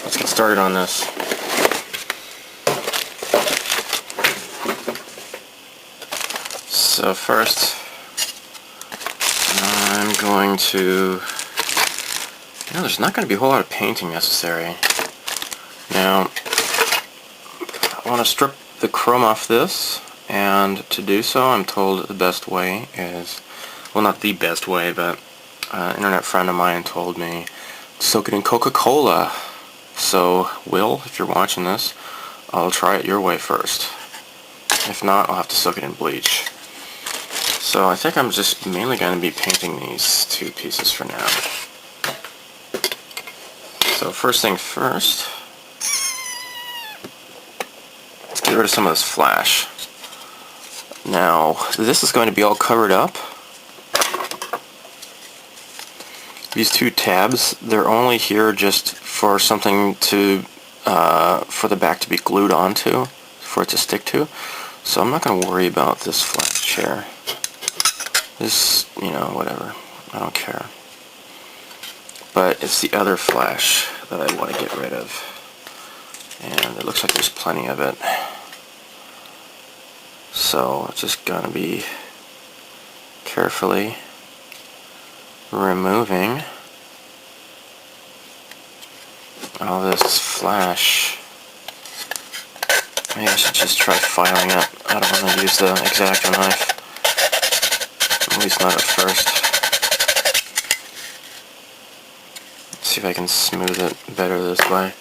let's get started on this. So first, I'm going to, there's not going to be a whole lot of painting necessary. Now, I want to strip the chrome off this, and to do so I'm told the best way is, well, not the best way, but an internet friend of mine told me to soak it in Coca Cola. So, Will, if you're watching this, I'll try it your way first. If not, I'll have to soak it in bleach. So I think I'm just mainly going to be painting these two pieces for now. So first thing first, let's get rid of some of this flash. Now, this is going to be all covered up. These two tabs, they're only here just for something to, for the back to be glued onto, for it to stick to. So I'm not going to worry about this flash here. This, whatever. I don't care. But it's the other flash that I want to get rid of. And it looks like there's plenty of it. So it's just going to be carefully removing all this flash. Maybe I should just try filing it. I don't want to use the X-Acto knife. At least not at first. Let's see if I can smooth it better this way.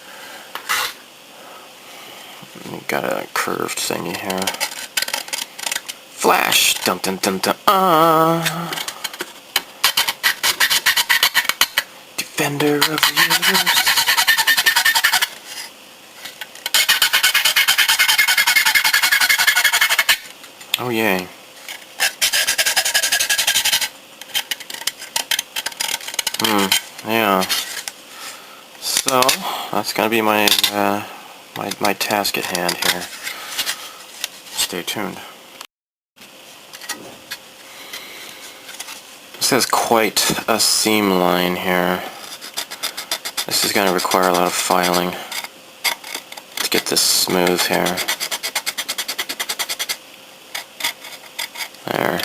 Got a curved thingy here. Flash! Dun dun dun dun. Defender of the universe. Oh yay. Yeah. So that's gonna be my my task at hand here. Stay tuned. This has quite a seam line here. This is gonna require a lot of filing to get this smooth here. There.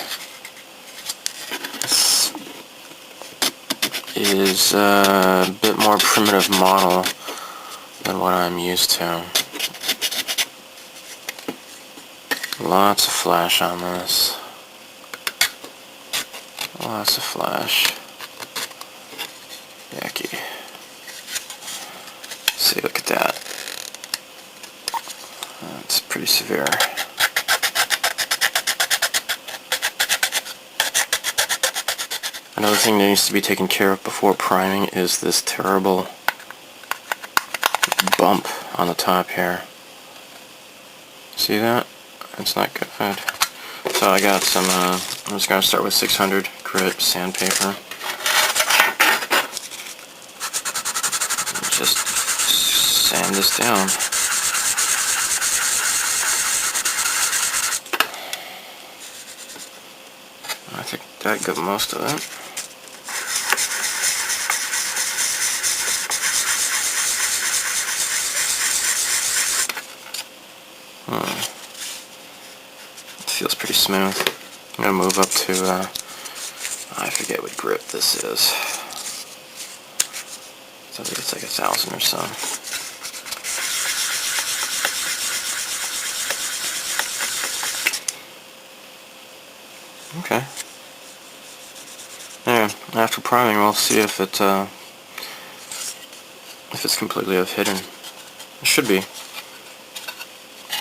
Is a bit more primitive model than what I'm used to. Lots of flash on this. Lots of flash. Yucky. See, look at that. That's pretty severe. Another thing that needs to be taken care of before priming is this terrible bump on the top here. See that? It's not good. So I got some, I'm just going to start with 600 grit sandpaper. Just sand this down. I think that got most of it. Feels pretty smooth. I'm going to move up to, I forget what grip this is. So I think it's like 1,000 or so. Okay. There. After priming, we'll see if it's completely hidden. It should be.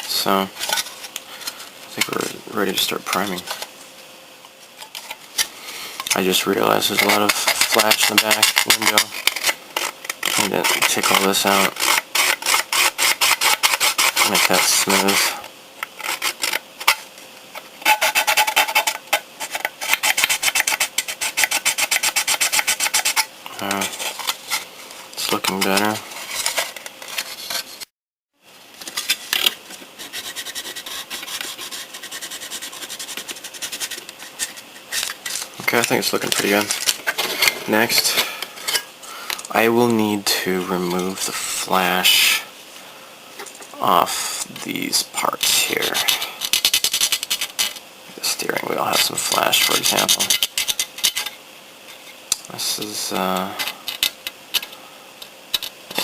So I think we're ready to start priming. I just realized there's a lot of flash in the back window. I need to take all this out. Make that smooth. It's looking better. Okay, I think it's looking pretty good. Next, I will need to remove the flash off these parts here. The steering wheel has some flash, for example. This is,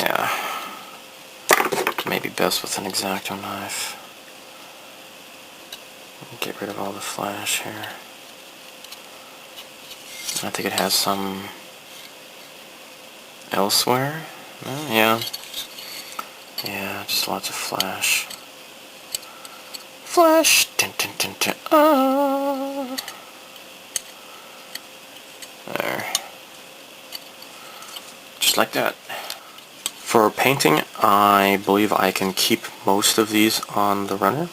yeah, maybe best with an X-Acto knife. Get rid of all the flash here. I think it has some elsewhere. Yeah. Yeah, just lots of flash. Flash! Dun, dun, dun, dun. There. Just like that. For painting, I believe I can keep most of these on the runner.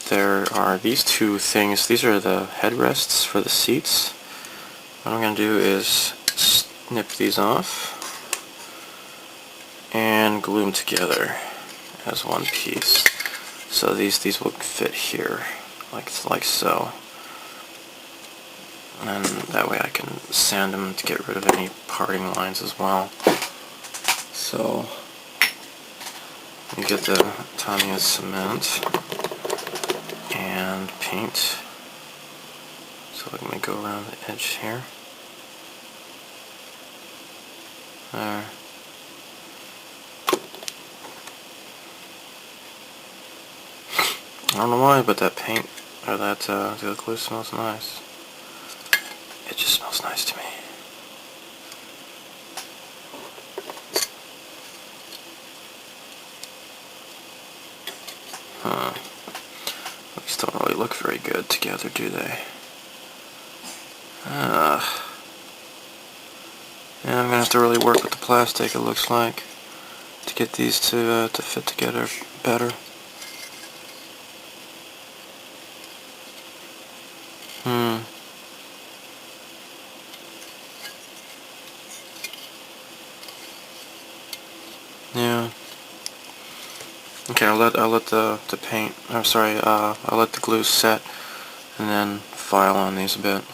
There are these two things. These are the headrests for the seats. What I'm going to do is snip these off and glue them together as one piece. So these will fit here, like so. And that way I can sand them to get rid of any parting lines as well. So you get the Tamiya cement and paint. So I'm going to go around the edge here. There. I don't know why, but that paint, or that the glue smells nice. It just smells nice to me. Huh. These don't really look very good together, do they? Yeah, I'm gonna have to really work with the plastic, it looks like, to get these to fit together better. Yeah. Okay, I'll let the paint. I'm sorry. I'll let the glue set, and then file on these a bit.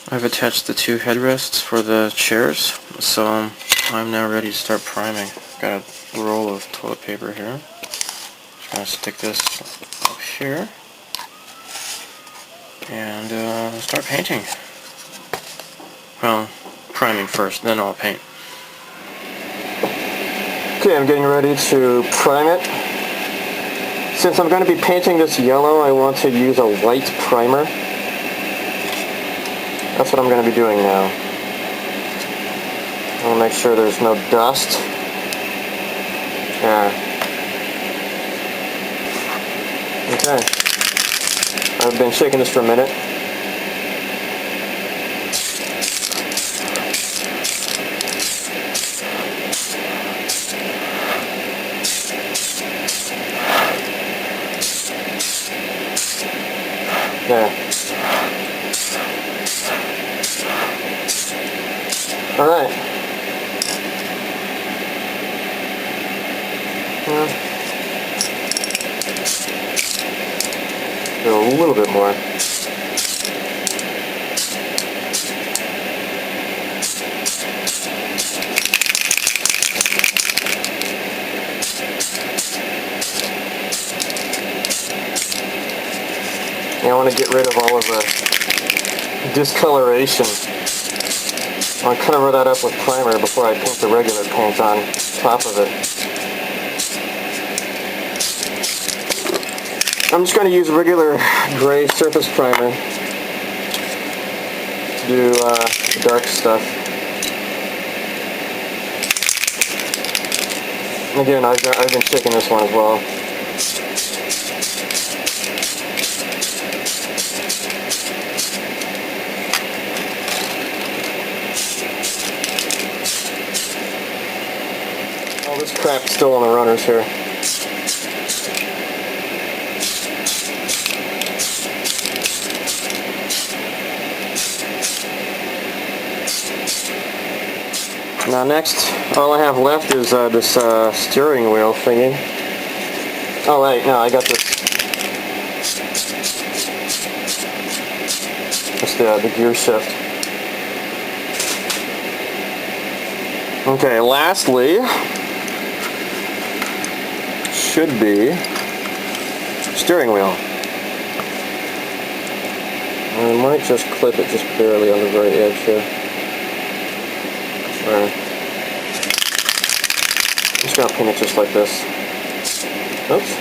I've attached the two headrests for the chairs, so I'm now ready to start priming. Got a roll of toilet paper here. Just gonna stick this up here and start painting. Well, priming first, then I'll paint. Okay, I'm getting ready to prime it. Since I'm going to be painting this yellow, I want to use a white primer. That's what I'm going to be doing now. I'll make sure there's no dust. Yeah. Okay. I've been shaking this for a minute. Yeah. All right. Do a little bit more. I want to get rid of all of the discoloration. I'll cover that up with primer before I paint the regular paint on top of it. I'm just going to use regular gray surface primer to do the dark stuff. Again, I've been shaking this one as well. All this crap's still on the runners here. Now next, all I have left is this steering wheel thingy. Oh wait, no, I got this. That's the gear shift. Okay, lastly, should be steering wheel. I might just clip it just barely on the very edge here. Alright. I'm just going to pin it just like this. Oops.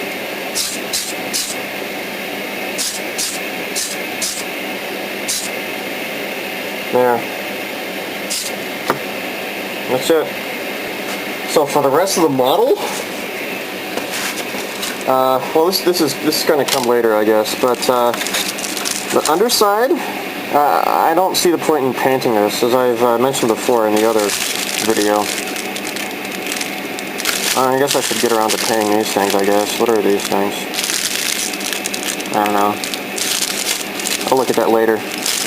There. That's it. So for the rest of the model, well, this is going to come later, I guess. But the underside, I don't see the point in painting this, as I've mentioned before in the other video. I guess I should get around to painting these things, I guess. What are these things? I don't know. I'll look at that later.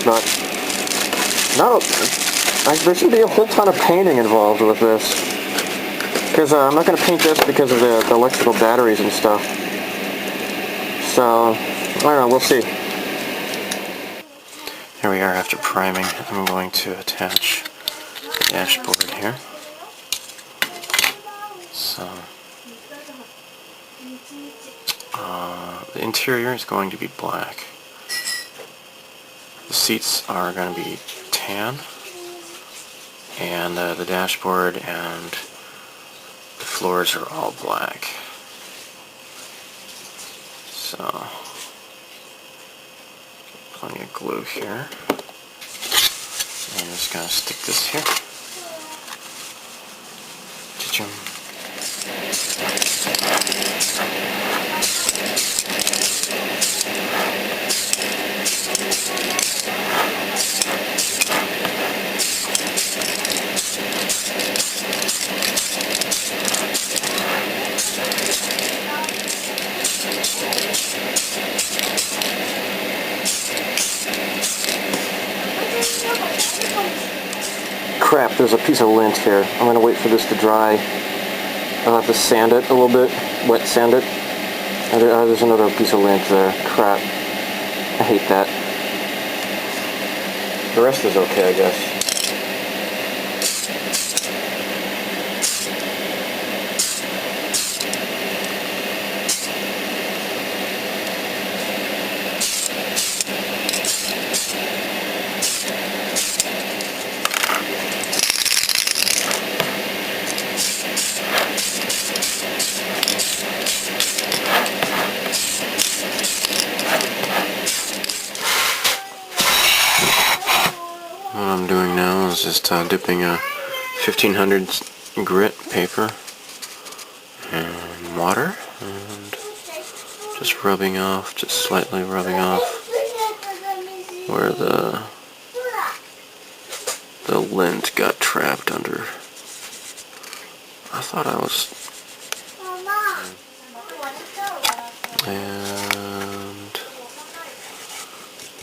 But there should be a whole ton of painting involved with this. Because I'm not going to paint this because of the electrical batteries and stuff. So, I don't know, we'll see. Here we are after priming. I'm going to attach the dashboard here. So, the interior is going to be black. The seats are going to be tan, and the dashboard and the floors are all black. So, plenty of glue here. I'm just going to stick this here. Cha-chum. Crap, there's a piece of lint here. I'm going to wait for this to dry. I'll have to sand it a little bit, wet sand it. There's another piece of lint there. Crap. I hate that. The rest is okay, I guess. What I'm doing now is just dipping a 1500 grit paper in water and just rubbing off, just slightly rubbing off where the lint got trapped under. I thought I was... And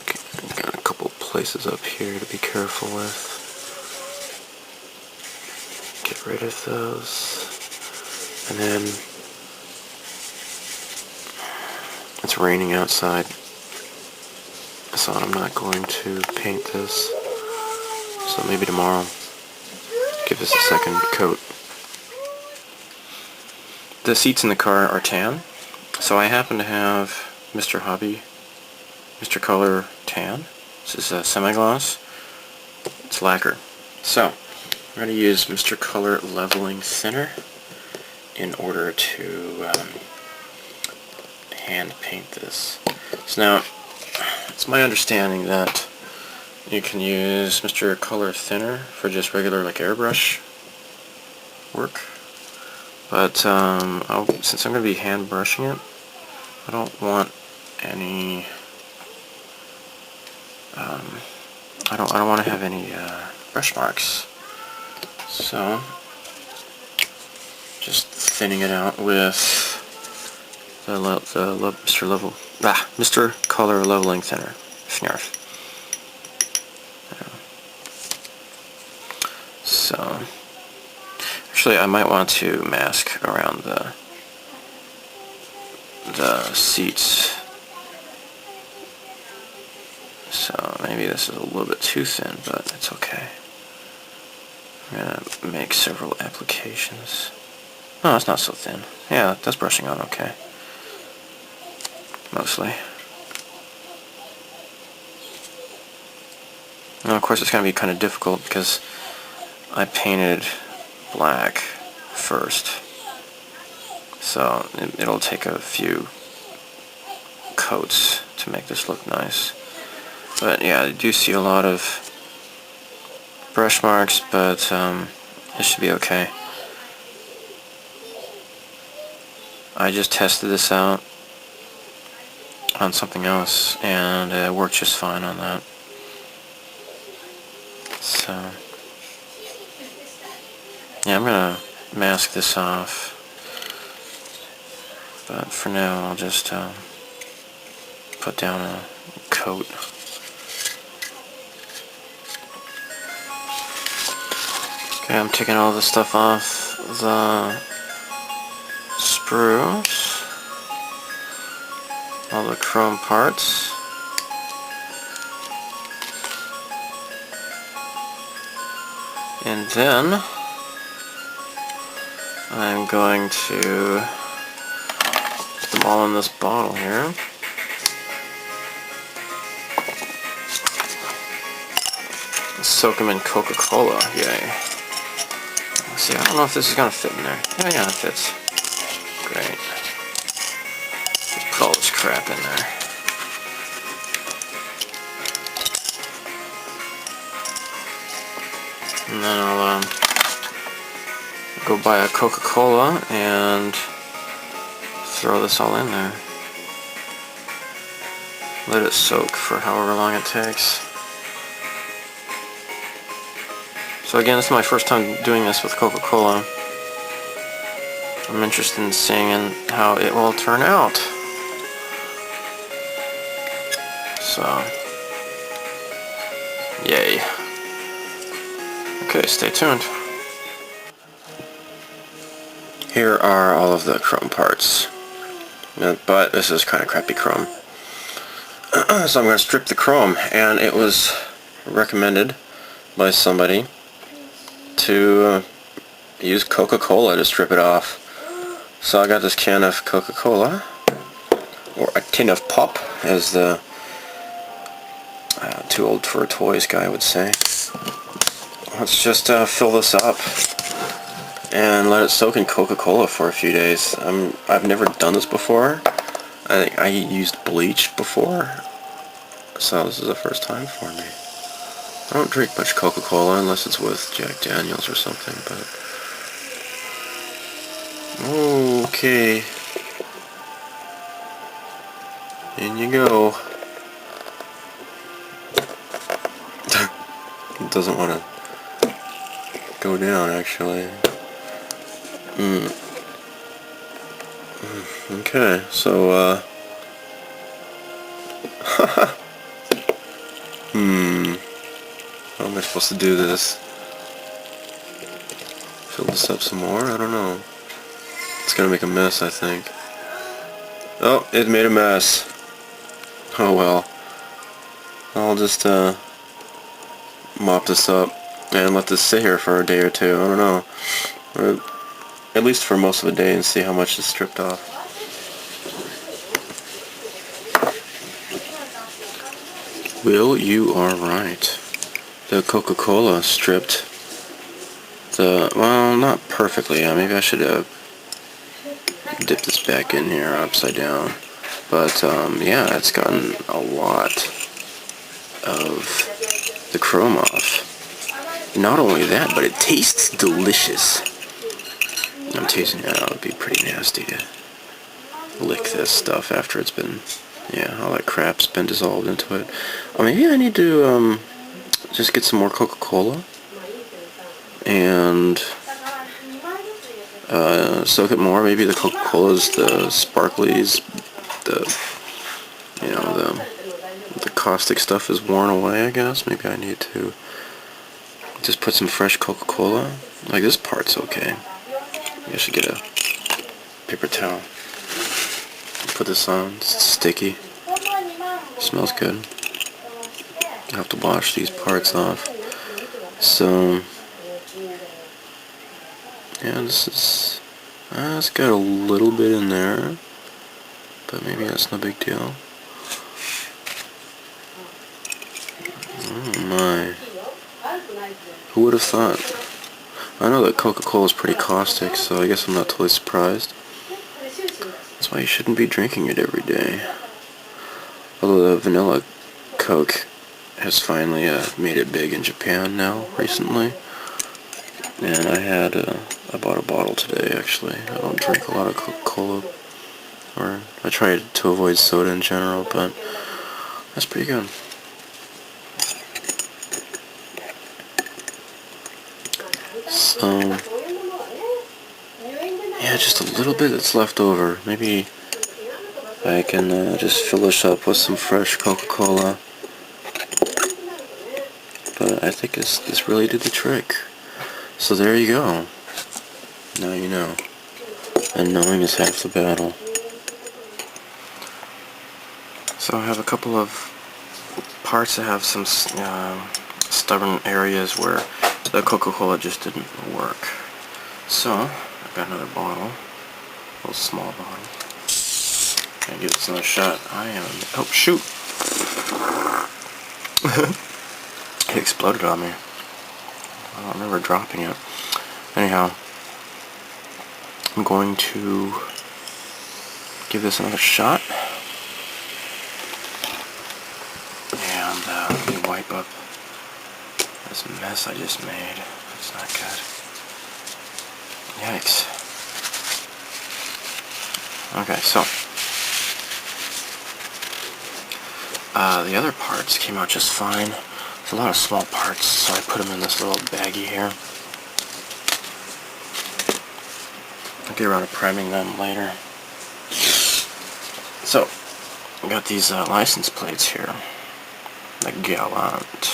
okay, got a couple places up here to be careful with. Get rid of those. And then it's raining outside, so I'm not going to paint this. So maybe tomorrow, give this a second coat. The seats in the car are tan, so I happen to have Mr. Color Tan. This is a semi-gloss. It's lacquer. So, I'm going to use Mr. Color Leveling Thinner in order to hand paint this. So now, it's my understanding that you can use Mr. Color Thinner for just regular like airbrush work. But since I'm going to be hand brushing it, I don't want any. I don't want to have any brush marks. So just thinning it out with Mr. Color Leveling Thinner. Snarf. So actually, I might want to mask around the seats. So maybe this is a little bit too thin, but it's okay. I'm gonna make several applications. No, it's not so thin. Yeah, that's brushing on okay. Mostly. Now, of course, it's gonna be kind of difficult because I painted black first. So it'll take a few coats to make this look nice. But yeah, I do see a lot of brush marks, but it should be okay. I just tested this out on something else, and it worked just fine on that. So yeah, I'm gonna mask this off, but for now I'll just put down a coat. Okay, I'm taking all this stuff off the sprues, all the chrome parts. And then I'm going to put them all in this bottle here. Soak them in Coca Cola, yay. See, I don't know if this is going to fit in there. Yeah, it fits. Great. Just put all this crap in there. And then I'll go buy a Coca Cola and throw this all in there. Let it soak for however long it takes. So again, this is my first time doing this with Coca Cola. I'm interested in seeing how it will turn out. So, yay. Okay, stay tuned. Here are all of the chrome parts. But this is kind of crappy chrome. So I'm going to strip the chrome, and it was recommended by somebody to use Coca Cola to strip it off. So I got this can of Coca Cola, or a tin of pop, as the too old for toys guy would say. Let's just fill this up and let it soak in Coca Cola for a few days. I've never done this before. I think I used bleach before, so this is the first time for me. I don't drink much Coca Cola unless it's with Jack Daniels or something, but okay. In you go. It doesn't want to go down, actually. Okay, so, how am I supposed to do this? Fill this up some more? I don't know. It's gonna make a mess, I think. Oh, it made a mess. Oh well. I'll just, mop this up and let this sit here for a day or two. I don't know. Or at least for most of the day, and see how much is stripped off. Will, you are right. The Coca-Cola stripped the, well, not perfectly. Maybe I should dip this back in here upside down. But yeah, it's gotten a lot of the chrome off. Not only that, but it tastes delicious. I'm tasting it. It would be pretty nasty to lick this stuff after it's been, yeah, all that crap's been dissolved into it. Or maybe I need to just get some more Coca-Cola and soak it more. Maybe the Coca-Colas, the sparklies, the caustic stuff is worn away, I guess. Maybe I need to just put some fresh Coca-Cola. Like, this part's okay. Maybe I should get a paper towel. Put this on. It's sticky. Smells good. I have to wash these parts off. So, yeah, this is, it's got a little bit in there, but maybe that's no big deal. Oh my. Who would have thought? I know that Coca Cola is pretty caustic, so I guess I'm not totally surprised. That's why you shouldn't be drinking it every day. Although the vanilla Coke has finally made it big in Japan now, recently. And I bought a bottle today, actually. I don't drink a lot of Coca Cola, or I try to avoid soda in general, but that's pretty good. So, yeah, just a little bit that's left over. Maybe I can just fill this up with some fresh Coca Cola. But I think this really did the trick. So there you go. Now you know. And knowing is half the battle. So I have a couple of parts that have some stubborn areas where the Coca-Cola just didn't work. So I've got another bottle, a little small bottle. Gonna give this another shot. Oh shoot! It exploded on me. I don't remember dropping it. Anyhow, I'm going to give this another shot. And let me wipe up this mess I just made. That's not good. Yikes. Okay, so the other parts came out just fine. There's a lot of small parts, so I put them in this little baggie here. I'll get around to priming them later. So, I got these license plates here. The Galant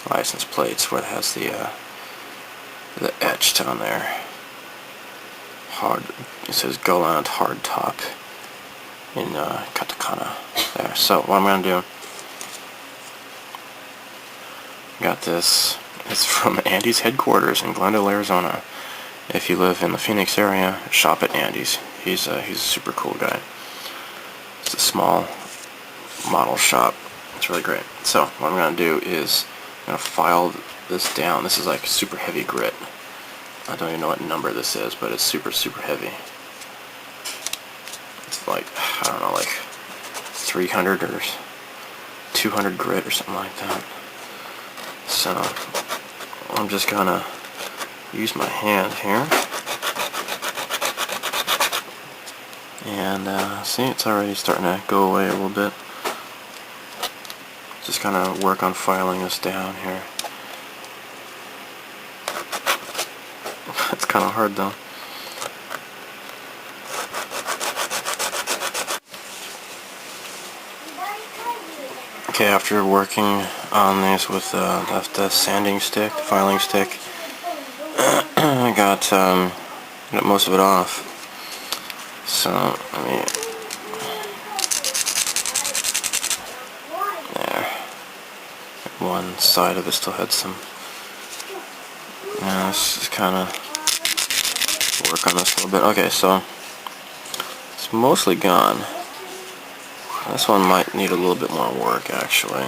license plates, where it has the etched on there. It says Galant hard top in katakana there. So what I'm going to do, got this, it's from Andy's headquarters in Glendale, Arizona. If you live in the Phoenix area, shop at Andy's. He's a super cool guy. It's a small model shop. It's really great. So what I'm going to do is I'm going to file this down. This is like super heavy grit. I don't even know what number this is, but it's super heavy. It's like, I don't know, like 300 or 200 grit or something like that. So I'm just gonna use my hand here, and see, it's already starting to go away a little bit. Just kind of work on filing this down here. It's kind of hard though. Okay, after working on these with the sanding stick, the filing stick, I got most of it off. So, I mean, there. One side of it still had some. Let's just kind of work on this a little bit. Okay, so it's mostly gone. This one might need a little bit more work, actually.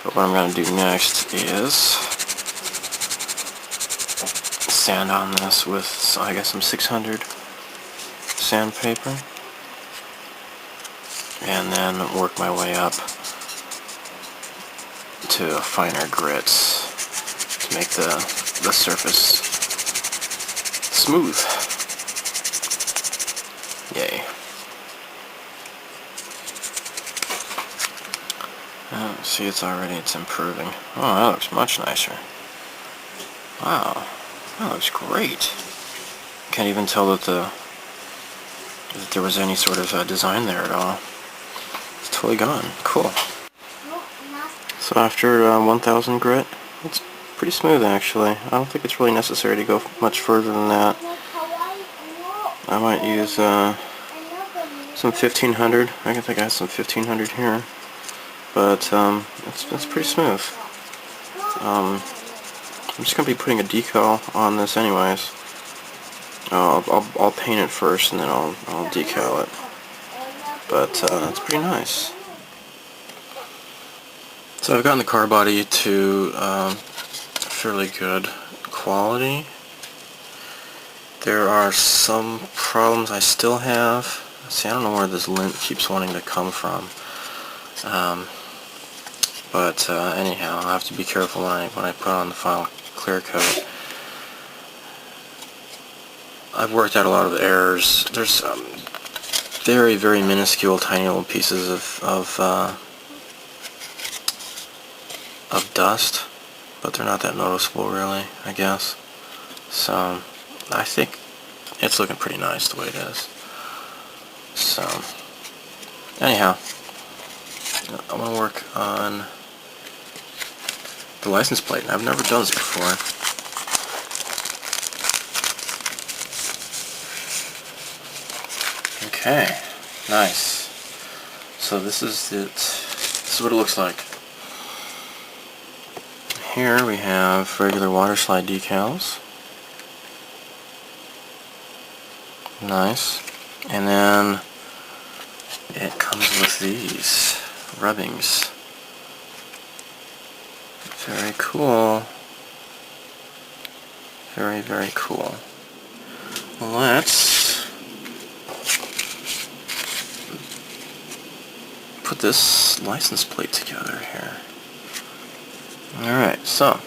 But what I'm going to do next is sand on this with, I guess, some 600 sandpaper. And then work my way up to finer grits to make the surface smooth. Yay. See, it's improving. Oh, that looks much nicer. Wow, that looks great. Can't even tell that there was any sort of design there at all. It's totally gone. Cool. So after 1000 grit, it's pretty smooth actually. I don't think it's really necessary to go much further than that. I might use some 1500. I think I have some 1500 here. but it's pretty smooth. I'm just gonna be putting a decal on this anyways. I'll paint it first and then I'll decal it. But it's pretty nice. So I've gotten the car body to fairly good quality. There are some problems I still have. See, I don't know where this lint keeps wanting to come from. But anyhow, I have to be careful when I put on the final clear coat. I've worked out a lot of errors. There's very, very minuscule, tiny little pieces of dust, but they're not that noticeable, really, I guess. So I think it's looking pretty nice the way it is. So anyhow, I want to work on the license plate. I've never done this before. Okay, nice. So this is it. This is what it looks like. Here we have regular water slide decals. Nice. And then it comes with these rubbings. Very cool. Very, very cool. Let's put this license plate together here. Alright, so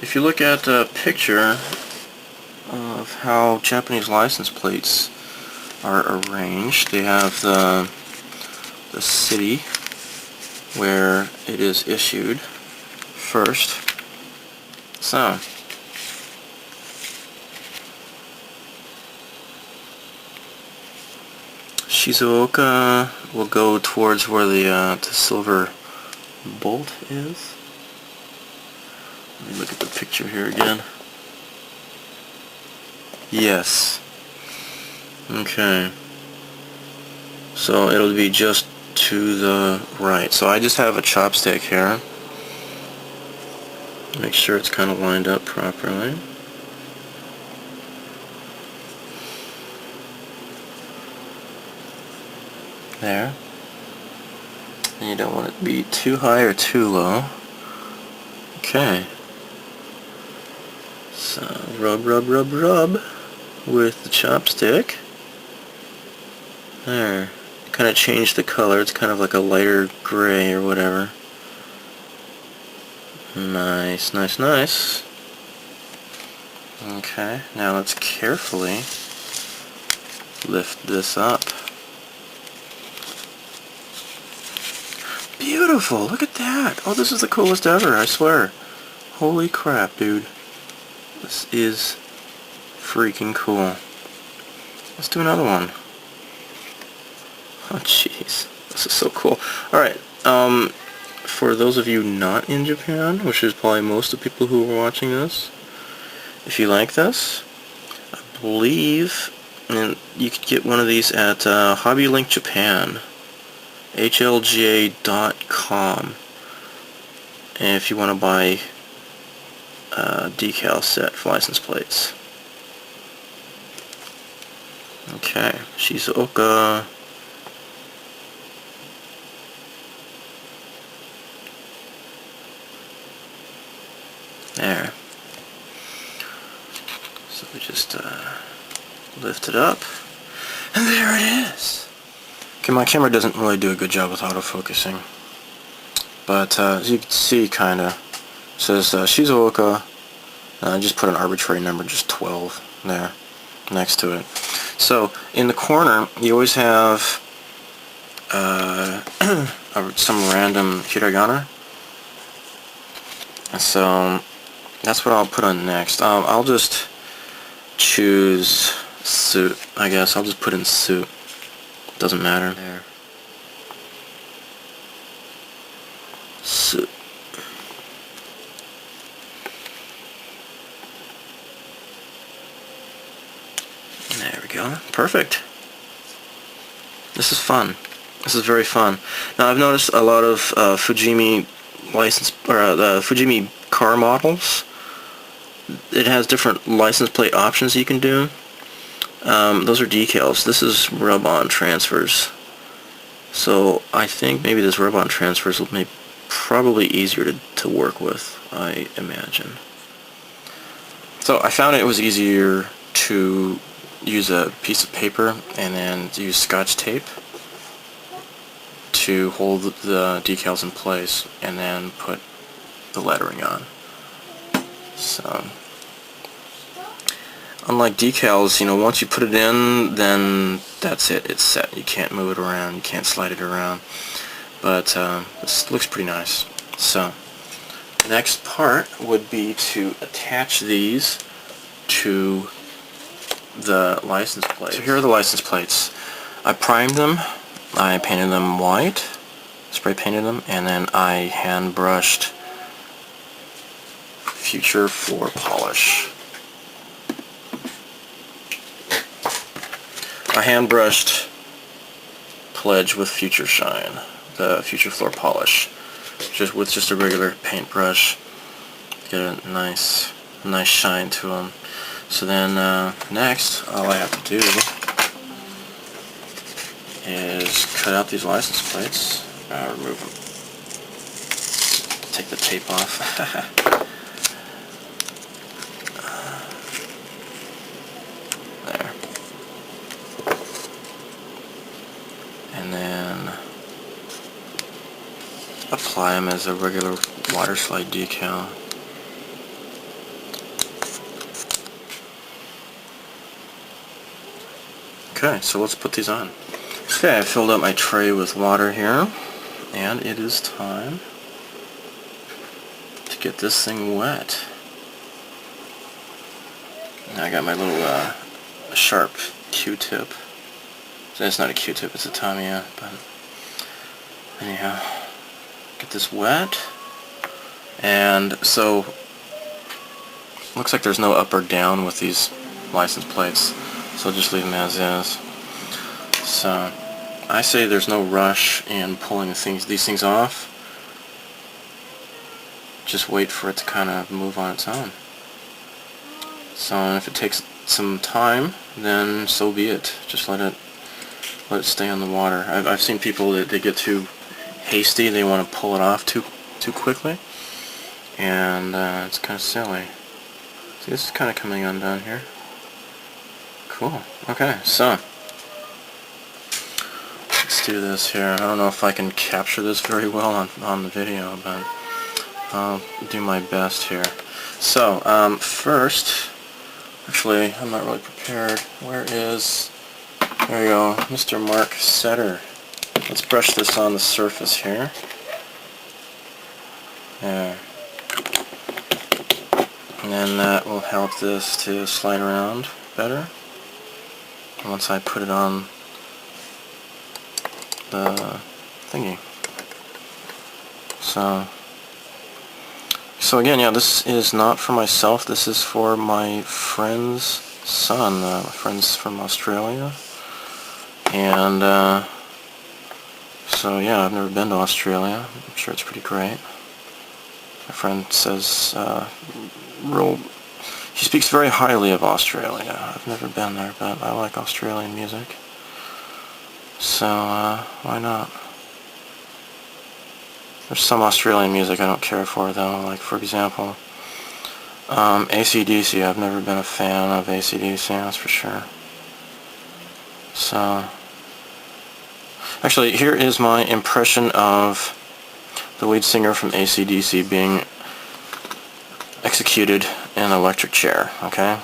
if you look at a picture of how Japanese license plates are arranged, they have the city where it is issued first. So Shizuoka will go towards where the silver bolt is. Let me look at the picture here again. Yes. Okay. So it'll be just to the right. So I just have a chopstick here. Make sure it's kind of lined up properly. There. And you don't want it to be too high or too low. Okay. So rub, rub, rub, rub with the chopstick. There. Kind of changed the color. It's kind of like a lighter gray or whatever. Nice, nice, nice. Okay, now let's carefully lift this up. Beautiful! Look at that! Oh, this is the coolest ever, I swear. Holy crap, dude. This is freaking cool. Let's do another one. Oh, jeez. This is so cool. Alright, for those of you not in Japan, which is probably most of the people who are watching this, if you like this, I believe and you could get one of these at Hobby Link Japan, HLGA.com, and if you want to buy a decal set for license plates. Okay, Shizuoka. There. So we just lift it up, and there it is. Okay, my camera doesn't really do a good job with autofocusing, but as you can see, kinda it says Shizuoka. I just put an arbitrary number, just 12, there, next to it. So in the corner, you always have some random hiragana. So that's what I'll put on next. I'll just choose suit, I guess. I'll just put in suit. Doesn't matter. There. Suit. There we go. Perfect. This is fun. This is very fun. Now I've noticed a lot of Fujimi license or the Fujimi car models. It has different license plate options you can do. Those are decals. This is rub-on transfers. So I think maybe this rub-on transfers will make probably easier to work with, I imagine. So I found it was easier to use a piece of paper and then use Scotch tape to hold the decals in place and then put the lettering on. So unlike decals, you know, once you put it in, then that's it. It's set. You can't move it around. You can't slide it around. But this looks pretty nice. So next part would be to attach these to the license plates. So here are the license plates. I primed them. I painted them white, spray painted them, and then I hand brushed Future Floor Polish. I hand brushed Pledge with Future Shine, the Future Floor Polish, just with just a regular paintbrush. Get a nice shine to them. So then next, all I have to do is cut out these license plates, remove them, take the tape off. There. And then apply them as a regular water slide decal. Okay, so let's put these on. Okay, I filled up my tray with water here, and it is time to get this thing wet. Now I got my little sharp Q-tip. So it's not a Q-tip, it's a Tamiya, but anyhow, get this wet. And so, looks like there's no up or down with these license plates, so I'll just leave them as is. So I say there's no rush in pulling these things off. Just wait for it to kind of move on its own. So if it takes some time, then so be it. Just let it stay on the water. I've seen people that they get too hasty. They want to pull it off too quickly, and it's kind of silly. See, this is kind of coming undone here. Cool. Okay, so let's do this here. I don't know if I can capture this very well on the video, but I'll do my best here. So first, actually, I'm not really prepared. Where is, there you go, Mr. Mark Setter. Let's brush this on the surface here. Yeah. And then that will help this to slide around better once I put it on the thingy. So again, yeah, this is not for myself. This is for my friend's son. My friend's from Australia, and so yeah, I've never been to Australia. I'm sure it's pretty great. My friend says she speaks very highly of Australia. I've never been there, but I like Australian music. So why not? There's some Australian music I don't care for, though. Like, for example, AC/DC. I've never been a fan of AC/DC, that's for sure. So, actually, here is my impression of the lead singer from AC/DC being executed in an electric chair, okay?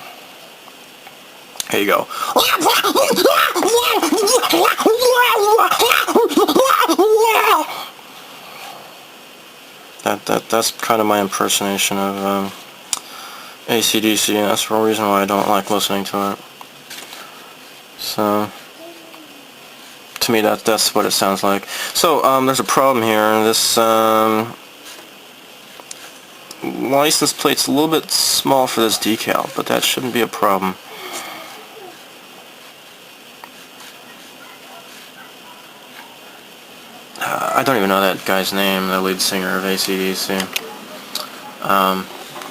Here you go. That's kind of my impersonation of AC/DC, and that's the reason why I don't like listening to it. So, to me, that's what it sounds like. So, there's a problem here. This license plate's a little bit small for this decal, but that shouldn't be a problem. I don't even know that guy's name, the lead singer of AC/DC.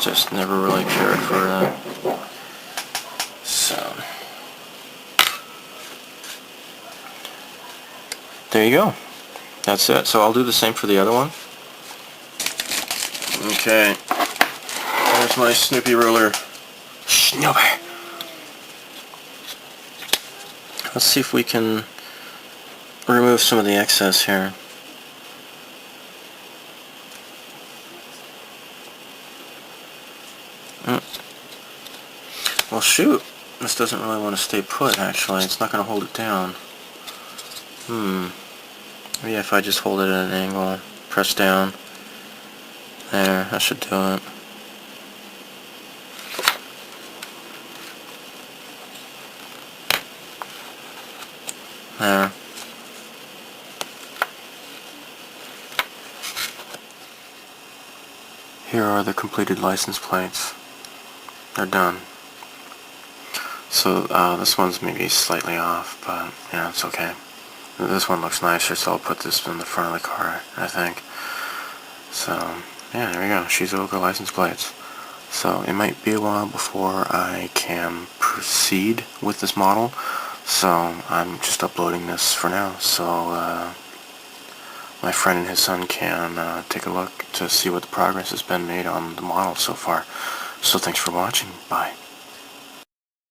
Just never really cared for that. So, there you go. That's it. So I'll do the same for the other one. Okay. There's my Snoopy ruler. Snoopy! Let's see if we can remove some of the excess here. Well, shoot. This doesn't really want to stay put, actually. It's not going to hold it down. Maybe if I just hold it at an angle, press down. There, that should do it. There. Here are the completed license plates. They're done. So this one's maybe slightly off, but yeah, it's okay. This one looks nicer, so I'll put this in the front of the car, I think. So yeah, there we go. Shizuoka license plates. So it might be a while before I can proceed with this model. So I'm just uploading this for now. So my friend and his son can take a look to see what the progress has been made on the model so far. So thanks for watching. Bye.